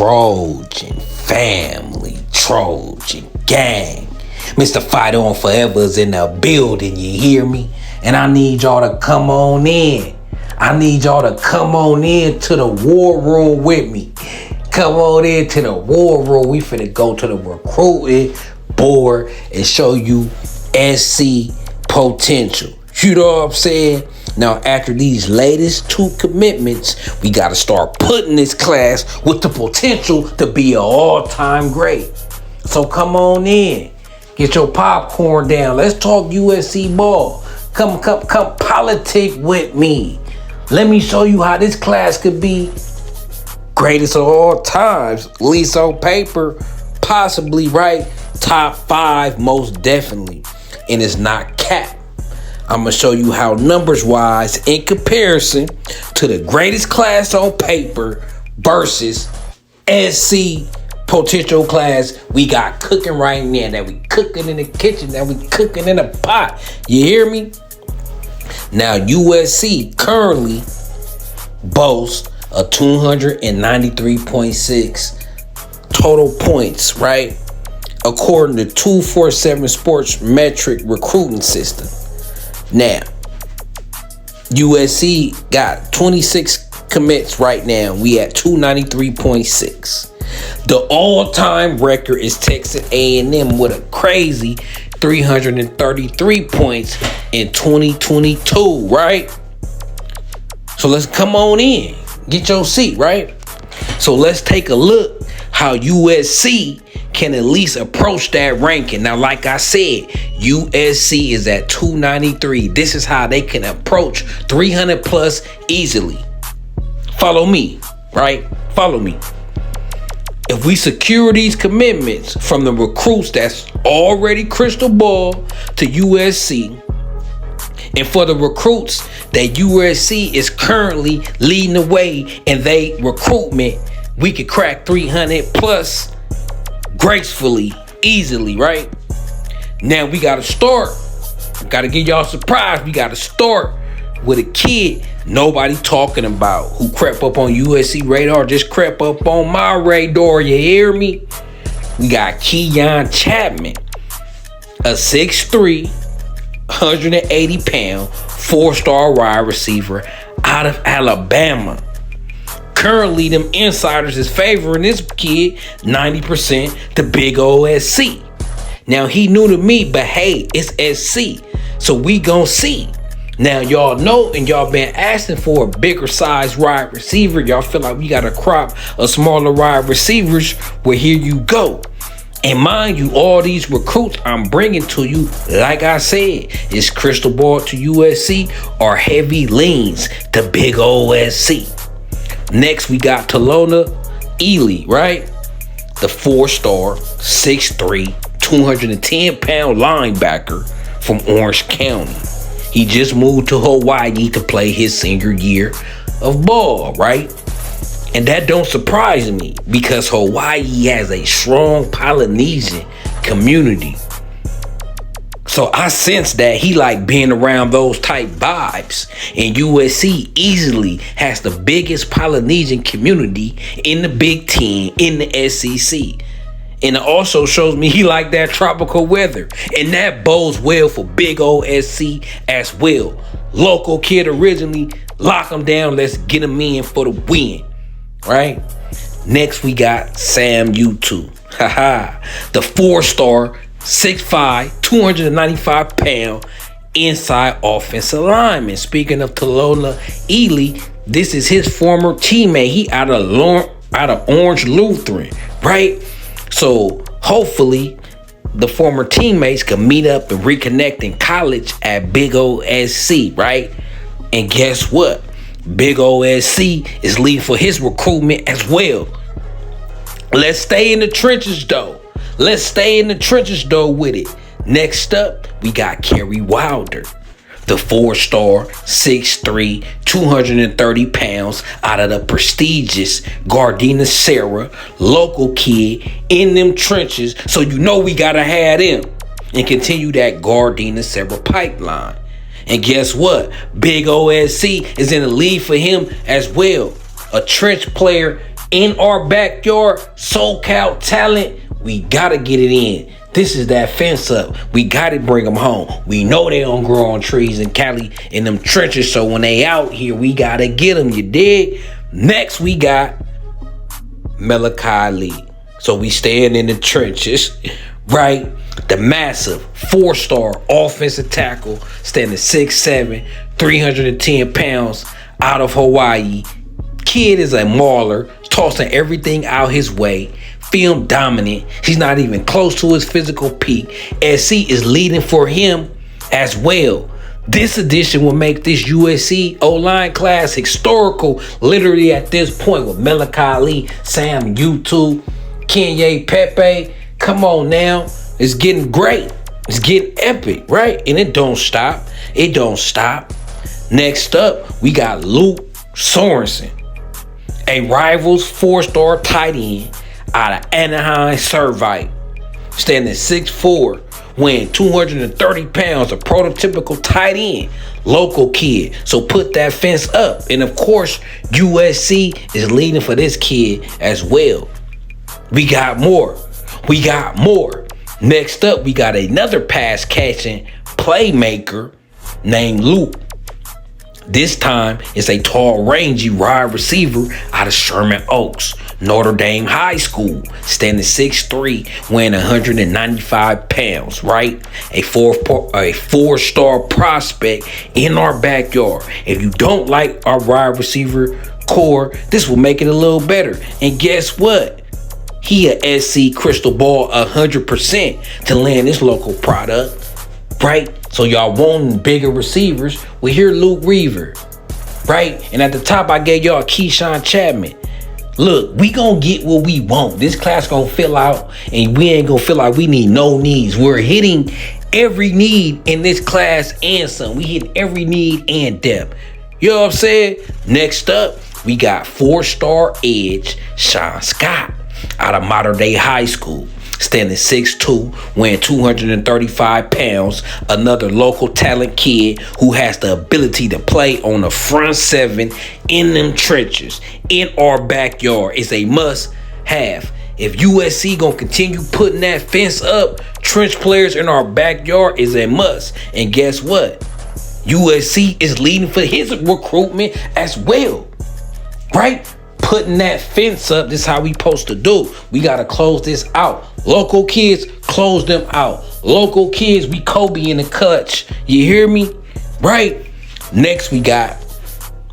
Trojan family, Trojan gang. Mr. Fight On Forever is in the building, you hear me? And I need y'all to come on in. I need y'all to come on in to the war room with me. Come on in to the war room. We finna go to the recruiting board and show you SC potential. You know what I'm saying? Now, after these latest 2 commitments, we got to start putting this class with the potential to be an all-time great. So come on in. Get your popcorn down. Let's talk USC ball. Come politic with me. Let me show you how this class could be greatest of all times. At least on paper, possibly, right? Top 5, most definitely. And it's not capped. I'm going to show you how numbers-wise, in comparison to the greatest class on paper versus SC potential class we got cooking right now, that we cooking in the kitchen, that we cooking in a pot. You hear me? Now, USC currently boasts a 293.6 total points, right? According to 247 Sports Metric recruiting system. Now, USC got 26 commits right now. We at 293.6. The all-time record is Texas A&M with a crazy 333 points in 2022, right? So let's come on in. Get your seat, right? So let's take a look how USC can at least approach that ranking. Now, like I said, USC is at 293. This is how they can approach 300 plus easily. Follow me, right? Follow me. If we secure these commitments from the recruits that's already crystal ball to USC, and for the recruits that USC is currently leading the way in they recruitment, we could crack 300 plus gracefully, easily, right? Now we gotta start. Gotta give y'all a surprise. We gotta start with a kid nobody talking about who crept up on USC radar, just crept up on my radar. You hear me? We got Keon Chapman, a 6'3", 180-pound, 4-star wide receiver out of Alabama. Currently, them insiders is favoring this kid 90% to big ol' SC. Now, he new to me, but hey, it's SC. So we gon' see. Now, y'all know and y'all been asking for a bigger size wide receiver. Y'all feel like we got to crop a smaller wide receivers. Well, here you go. And mind you, all these recruits I'm bringing to you, like I said, is crystal ball to USC or heavy leans to big ol' SC. Next, we got Talona Ely, right? The 4-star, 6'3", 210-pound linebacker from Orange County. He just moved to Hawaii to play his senior year of ball, right? And that don't surprise me because Hawaii has a strong Polynesian community. So I sense that he like being around those type vibes. And USC easily has the biggest Polynesian community in the Big Ten, in the SEC. And it also shows me he like that tropical weather. And that bodes well for big old SC as well. Local kid originally, lock him down. Let's get him in for the win. Right? Next, we got Sam U2. The 4-star, 6'5", 295-pound inside offensive lineman. Speaking of Talona Ely, this is his former teammate. He out of Orange Lutheran, right? So hopefully the former teammates can meet up and reconnect in college at Big O SC, right? And guess what? Big O SC is leading for his recruitment as well. Let's stay in the trenches though. Let's stay in the trenches though with it. Next up, we got Kerry Wilder, the 4-star, 6'3", 230 pounds out of the prestigious Gardena Sarah, local kid in them trenches. So you know we gotta have him and continue that Gardena Sarah pipeline. And guess what? Big OSC is in the lead for him as well. A trench player in our backyard, SoCal talent, we gotta get it in. This is that fence up. We gotta bring them home. We know they don't grow on trees in Cali in them trenches, so when they out here, we gotta get them, you dig? Next, we got Malachi Lee. So we staying in the trenches, right? The massive 4-star offensive tackle, standing 6'7", 310 pounds, out of Hawaii. Kid is a mauler, tossing everything out his way. Film dominant. He's not even close to his physical peak. SC is leading for him as well. This addition will make this USC O-line class historical literally at this point with Malachi Lee, Sam YouTube, Kenye Pepe. Come on now. It's getting great. It's getting epic, right? And it don't stop. It don't stop. Next up, we got Luke Sorensen, a Rivals 4-star tight end out of Anaheim Servite, standing 6'4", weighing 230 pounds, a prototypical tight end, local kid. So put that fence up. And of course, USC is leading for this kid as well. We got more. We got more. Next up, we got another pass catching playmaker named Luke. This time, it's a tall, rangy wide receiver out of Sherman Oaks, Notre Dame High School, standing 6'3", weighing 195 pounds, right? A four-star prospect in our backyard. If you don't like our wide receiver core, this will make it a little better. And guess what? He a SC crystal ball 100% to land this local product, right? So y'all wanting bigger receivers? Well, here Luke Reaver, right? And at the top, I gave y'all Keyshawn Chapman. Look, we gonna get what we want. This class gonna fill out, and we ain't gonna feel like we need no needs. We're hitting every need in this class and some. We hit every need and depth. You know what I'm saying? Next up, we got 4-star edge Sean Scott out of Modern Day High School, standing 6'2", weighing 235 pounds, another local talent kid who has the ability to play on the front seven in them trenches in our backyard. Is a must-have. If USC gonna continue putting that fence up, trench players in our backyard is a must. And guess what? USC is leading for his recruitment as well, right? Putting that fence up, this is how we supposed to do. We got to close this out. Local kids, close them out. Local kids, we Kobe in the clutch. You hear me? Right? Next, we got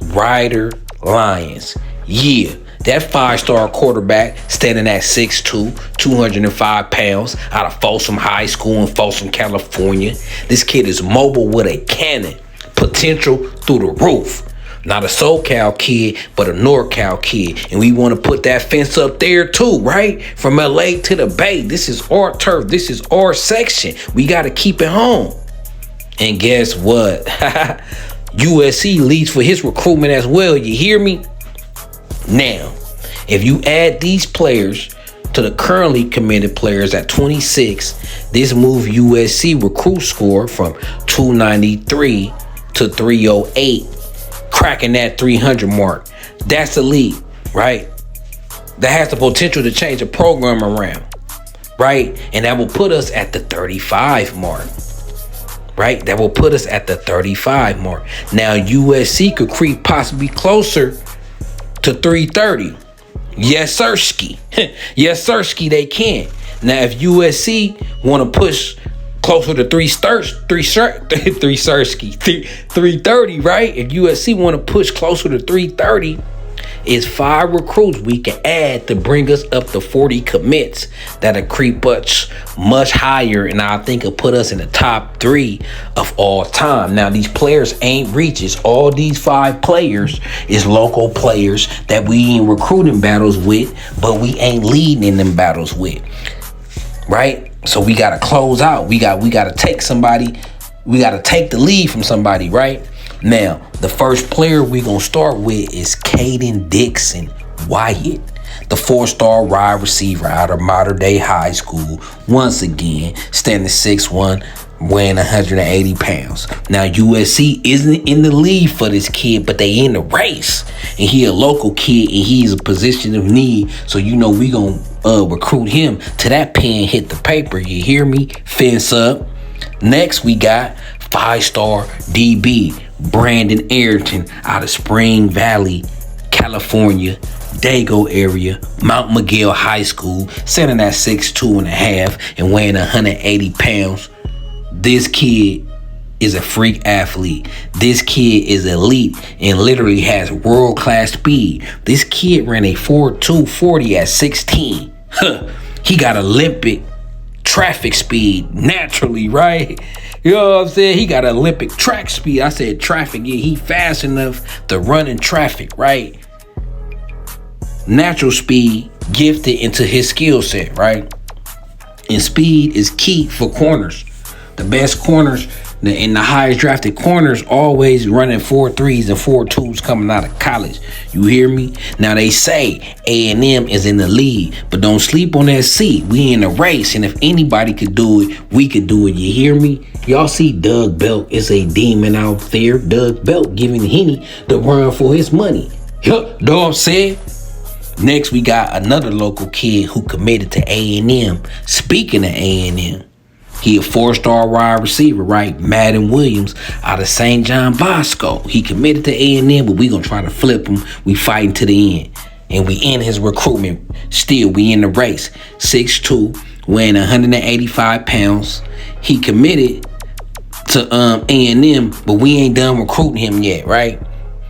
Ryder Lyons. Yeah, that 5-star quarterback standing at 6'2", 205 pounds, out of Folsom High School in Folsom, California. This kid is mobile with a cannon. Potential through the roof. Not a SoCal kid, but a NorCal kid. And we want to put that fence up there too, right? From LA to the Bay. This is our turf. This is our section. We got to keep it home. And guess what? USC leads for his recruitment as well. You hear me? Now, if you add these players to the currently committed players at 26, this move USC recruit score from 293 to 308. Cracking that 300 mark. That's elite, right? That has the potential to change the program around, right? And that will put us at the 35 mark, right? That will put us at the 35 mark. Now, USC could creep possibly closer to 330. Yes, sirski. Yes, sirski, they can. Now, if USC want to push closer to 330, right? If USC want to push closer to 330, it's 5 recruits we can add to bring us up to 40 commits that'll creep us much higher, and I think it'll put us in the top 3 of all time. Now, these players ain't reaches. All these 5 players is local players that we ain't recruiting battles with, but we ain't leading in them battles with, right? So we got to close out. We got to take somebody. We got to take the lead from somebody, right? Now, the first player we're going to start with is Caden Dixon Wyatt, the 4-star wide receiver out of Modern Day High School. Once again, standing 6'1", weighing 180 pounds. Now, USC isn't in the lead for this kid, but they in the race. And he a local kid, and he's a position of need. So, we gonna recruit him to that pen hit the paper. You hear me? Fence up. Next, we got 5-star DB Brandon Ayrton out of Spring Valley, California, Dago area, Mount Miguel High School, standing at 6'2.5" and weighing 180 pounds. This kid is a freak athlete. This kid is elite and literally has world-class speed. This kid ran a 4.2 40 at 16. He got Olympic traffic speed naturally, right? You know what I'm saying? He got Olympic track speed. I said traffic. Yeah, he fast enough to run in traffic, right? Natural speed gifted into his skill set, right? And speed is key for corners. The best corners and the highest drafted corners always running 4.3s and 4.2s coming out of college. You hear me? Now they say A&M is in the lead, but don't sleep on that seat. We in a race, and if anybody could do it, we could do it. You hear me? Y'all see Doug Belt is a demon out there. Doug Belt giving Henny the run for his money. Yup, know what I'm saying? Next, we got another local kid who committed to A&M. Speaking of A&M, he a 4-star wide receiver, right? Madden Williams out of St. John Bosco. He committed to A&M, but we gonna try to flip him. We fighting to the end. And we in his recruitment. Still, we in the race. 6'2", weighing 185 pounds. He committed to A&M, but we ain't done recruiting him yet, right?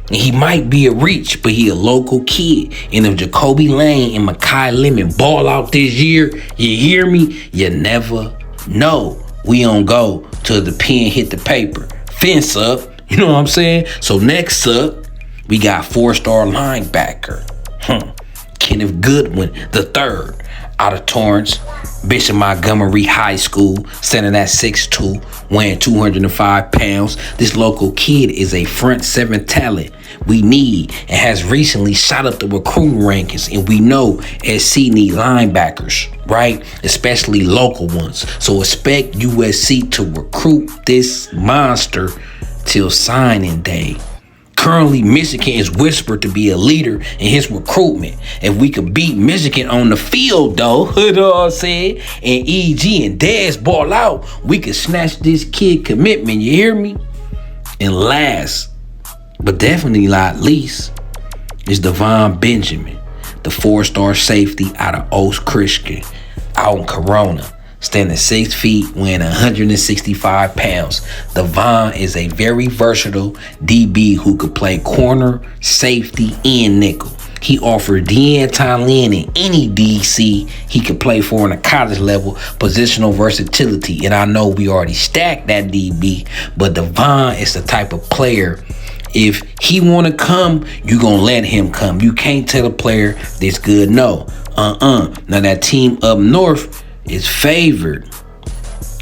And he might be a reach, but he a local kid. And if Jacoby Lane and Mekhi Lemon ball out this year, you hear me? You never know. We don't go till the pen hit the paper. Fence up. You know what I'm saying? So next up, we got 4-star linebacker. Kenneth Goodwin III out of Torrance, Bishop Montgomery High School, standing at 6'2", weighing 205 pounds. This local kid is a front 7 talent we need and has recently shot up the recruiting rankings. And we know SC need linebackers, right? Especially local ones. So expect USC to recruit this monster till signing day. Currently, Michigan is whispered to be a leader in his recruitment. If we could beat Michigan on the field, though, you know what I'm saying, and EG and Dez ball out, we could snatch this kid commitment, you hear me? And last, but definitely not least, is Devon Benjamin, the 4-star safety out of Oaks Christian, out in Corona. Standing 6 feet, weighing 165 pounds. Devon is a very versatile DB who could play corner, safety, and nickel. He offered D'Anton Lynn in any DC he could play for on a college level, positional versatility. And I know we already stacked that DB, but Devon is the type of player, if he want to come, you going to let him come. You can't tell a player this good, no. Now that team up north is favored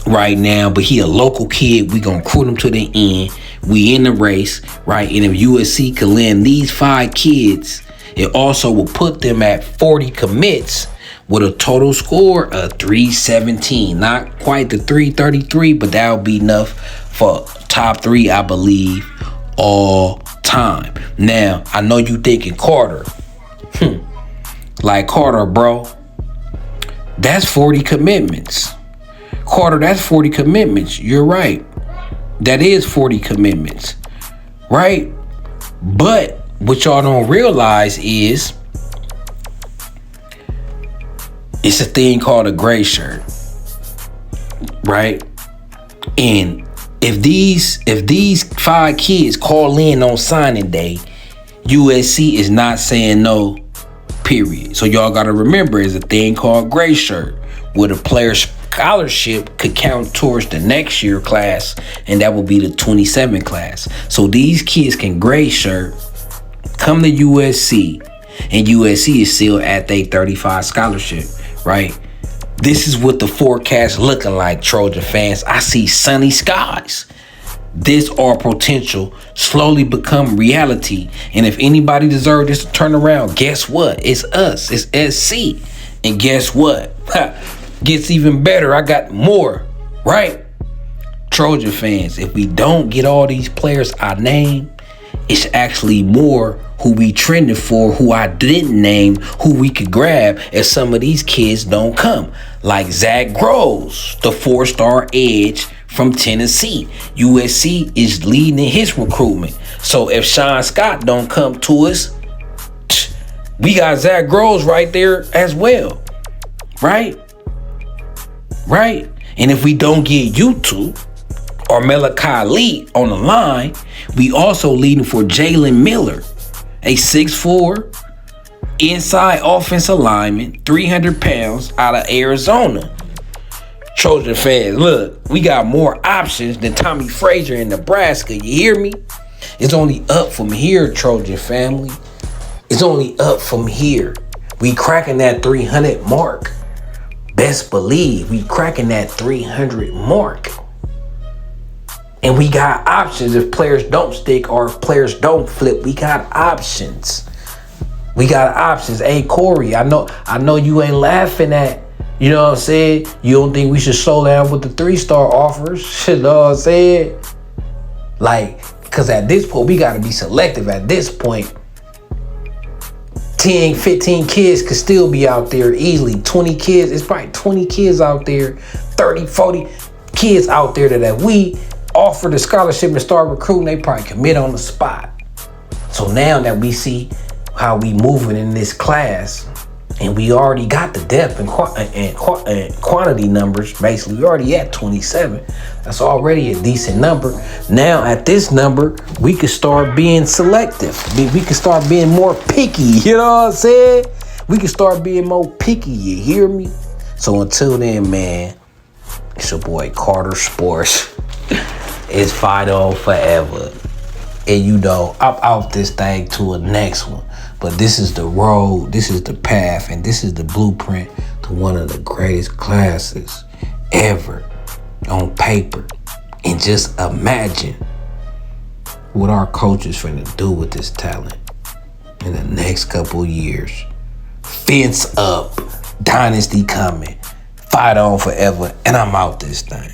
right now, but he a local kid. We gonna recruit him to the end. We in the race, right? And if USC can land these 5 kids, it also will put them at 40 commits with a total score of 317. Not quite the 333, but that'll be enough for top 3, I believe, all time. Now, I know you thinking Carter. Like Carter, bro. That's 40 commitments. Carter, that's 40 commitments. You're right. That is 40 commitments. Right? But what y'all don't realize is it's a thing called a Grayshirt. Right? And if these 5 kids call in on signing day, USC is not saying no. Period. So y'all gotta remember, is a thing called Grayshirt, where the player's scholarship could count towards the next year class, and that will be the 27 class. So these kids can Grayshirt, come to USC, and USC is still at their 35 scholarship, right? This is what the forecast looking like, Trojan fans. I see sunny skies. This our potential slowly become reality. And if anybody deserves this to turn around, guess what? It's us. It's SC. And guess what? Gets even better. I got more, right? Trojan fans, if we don't get all these players I named, it's actually more who we trending for, who I didn't name, who we could grab if some of these kids don't come. Like Zach Groves, the 4-star edge from Tennessee. USC is leading in his recruitment. So if Sean Scott don't come to us, we got Zach Groves right there as well. Right? Right? And if we don't get YouTube or Malachi Lee on the line, we also leading for Jalen Miller, a 6'4", inside offensive lineman, 300 pounds out of Arizona. Trojan fans, look, we got more options than Tommy Frazier in Nebraska. You hear me? It's only up from here, Trojan family. It's only up from here. We cracking that 300 mark. Best believe we cracking that 300 mark. And we got options if players don't stick or if players don't flip. We got options. We got options. Hey, Corey, I know you ain't laughing at, you know what I'm saying? You don't think we should slow down with the 3-star offers? You know what I'm saying? Like, because at this point, we got to be selective at this point. 10, 15 kids could still be out there easily. 20 kids, it's probably 20 kids out there, 30, 40 kids out there that we offer the scholarship and start recruiting, they probably commit on the spot. So now that we see how we moving in this class, and we already got the depth and quantity numbers, basically, we already at 27. That's already a decent number. Now at this number, we can start being selective. We can start being more picky, you know what I'm saying? We can start being more picky, you hear me? So until then, man, it's your boy Carter Sports. It's fight on forever. And you know, I'm out this thing to a next one. But this is the road, this is the path, and this is the blueprint to one of the greatest classes ever on paper. And just imagine what our coaches finna do with this talent in the next couple years. Fence up, dynasty coming, fight on forever, and I'm out this thing.